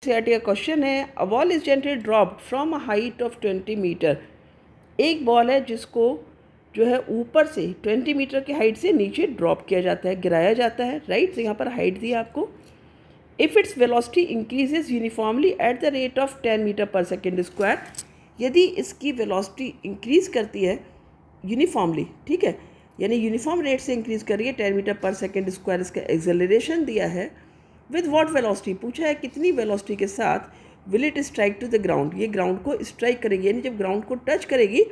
CRT का question है, a ball is gently dropped from a height of 20 metre. एक ball है जिसको जो है ऊपर से 20 मीटर की हाइट से नीचे ड्रॉप किया जाता है, गिराया जाता है, राइट। तो यहाँ पर हाइट दी है आपको। If its velocity increases uniformly at the rate of 10 metre per second square, यदि इसकी वेलोसिटी इंक्रीज करती है यूनिफॉर्मली, ठीक है, यानी यूनिफॉर्म रेट से इंक्रीज कर रही है 10 मीटर पर सेकेंड स्क्वायर, इसका एक्सेलरेशन दिया है। विद वॉट वेलोसिटी पूछा है, कितनी वेलोसिटी के साथ will it strike to the ground, ये ग्राउंड को स्ट्राइक करेगी, यानी जब ग्राउंड को टच करेगी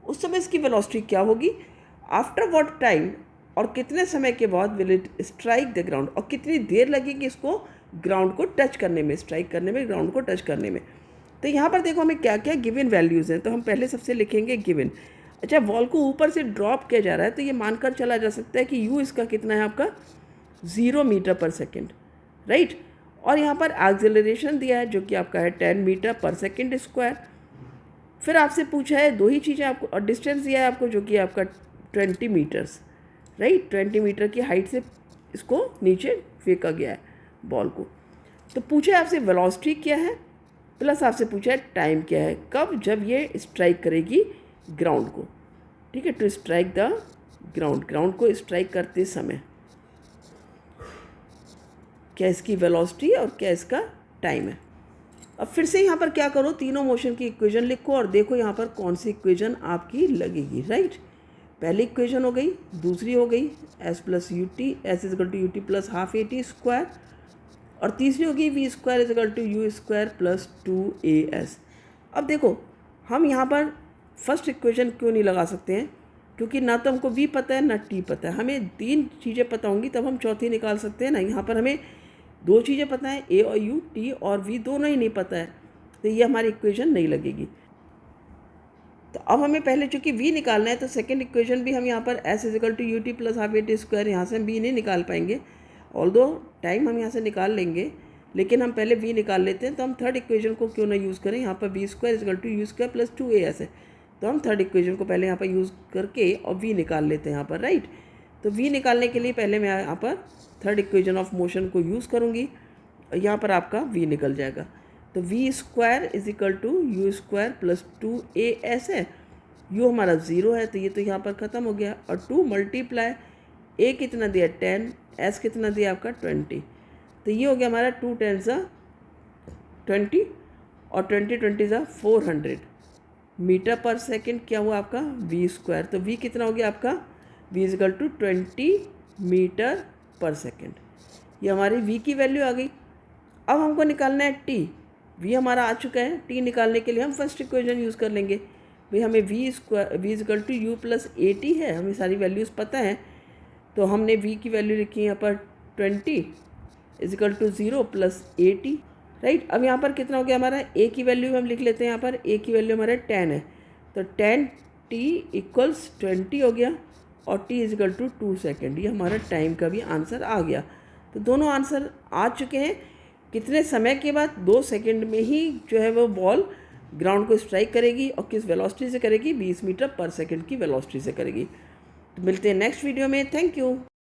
उस समय इसकी वेलोसिटी क्या होगी। आफ्टर वॉट टाइम, और कितने समय के बाद will it strike the ground, और कितनी देर लगेगी इसको ग्राउंड को टच करने में, स्ट्राइक करने में, ग्राउंड को टच करने में। तो यहाँ पर देखो हमें क्या क्या गिवन वैल्यूज़ हैं। तो हम पहले सबसे लिखेंगे गिवन। अच्छा, बॉल को ऊपर से ड्रॉप किया जा रहा है तो ये मानकर चला जा सकता है कि यू इसका कितना है आपका 0 मीटर पर सेकेंड, राइट। और यहाँ पर एक्सेलरेशन दिया है जो कि आपका है 10 मीटर पर सेकेंड स्क्वायर। फिर आपसे पूछा है दो ही चीज़ें आपको, और डिस्टेंस दिया है आपको जो कि आपका 20 मीटर्स, राइट। 20 मीटर की हाइट से इसको नीचे फेंका गया है बॉल को। तो पूछा है आपसे वेलोसिटी क्या है, प्लस आपसे पूछा है टाइम क्या है, कब, जब ये स्ट्राइक करेगी ग्राउंड को, ठीक है। To strike the ground, ground को स्ट्राइक करते समय क्या इसकी वेलोसिटी और क्या इसका टाइम है। अब फिर से यहाँ पर क्या करो, तीनों मोशन की इक्वेशन लिखो और देखो यहाँ पर कौन सी इक्वेशन आपकी लगेगी, राइट। पहली इक्वेशन हो गई, दूसरी हो गई s plus u t, s equal to u t plus half a t square, और तीसरी होगी v square equal to u square plus 2as। अब देखो हम यहाँ पर फर्स्ट इक्वेशन क्यों नहीं लगा सकते हैं, क्योंकि ना तो हमको v पता है ना t पता है। हमें तीन चीज़ें पता होंगी तब हम चौथी निकाल सकते हैं ना। यहाँ पर हमें दो चीज़ें पता है, a और u, t और v दोनों ही नहीं पता है, तो ये हमारी इक्वेशन नहीं लगेगी। तो अब हमें पहले चूँकि v निकालना है तो सेकेंड इक्वेशन भी हम यहाँ पर s equal to u t plus half a t square, यहाँ से हम v नहीं निकाल पाएंगे। ऑल्दो टाइम हम यहाँ से निकाल लेंगे, लेकिन हम पहले v निकाल लेते हैं। तो हम थर्ड इक्वेशन को क्यों ना यूज़ करें, यहाँ पर v square equal to u square plus 2as है, तो हम थर्ड इक्वेशन को पहले यहाँ पर यूज़ करके और v निकाल लेते हैं यहाँ पर, राइट। तो v निकालने के लिए पहले मैं यहाँ पर थर्ड इक्वेशन ऑफ मोशन को यूज़ करूँगी और यहाँ पर आपका v निकल जाएगा। तो v square is equal to u square plus 2as है, u हमारा 0 है तो ये तो यहाँ पर ख़त्म हो गया, और 2 मल्टीप्लाई a कितना दिया 10, s कितना दिया आपका 20, तो ये हो गया हमारा 2 10 20 और 20 20 400 मीटर पर सेकेंड, क्या हुआ आपका v स्क्वायर। तो v कितना हो गया आपका, v equal to 20 metre per second, ये हमारी v की वैल्यू आ गई। अब हमको निकालना है t, v हमारा आ चुका है, t निकालने के लिए हम फर्स्ट इक्वेशन यूज़ कर लेंगे। भाई हमें v square v equal to u plus a t है, हमें सारी वैल्यूज़ पता हैं, तो हमने v की वैल्यू लिखी है यहाँ पर 20 equal to 0 plus a t, right. अब यहाँ पर कितना हो गया हमारा, a की वैल्यू हम लिख लेते हैं, यहाँ पर a की वैल्यू हमारा 10 है, तो 10t इक्वल्स 20 हो गया, और t इजकल टू 2 सेकेंड, ये हमारा टाइम का भी आंसर आ गया। तो दोनों आंसर आ चुके हैं। कितने समय के बाद, 2 सेकेंड में ही जो है वो बॉल ग्राउंड को स्ट्राइक करेगी, और किस वेलोसिटी से करेगी, 20 मीटर पर सेकेंड की वेलोसिटी से करेगी। तो मिलते हैं नेक्स्ट वीडियो में, थैंक यू।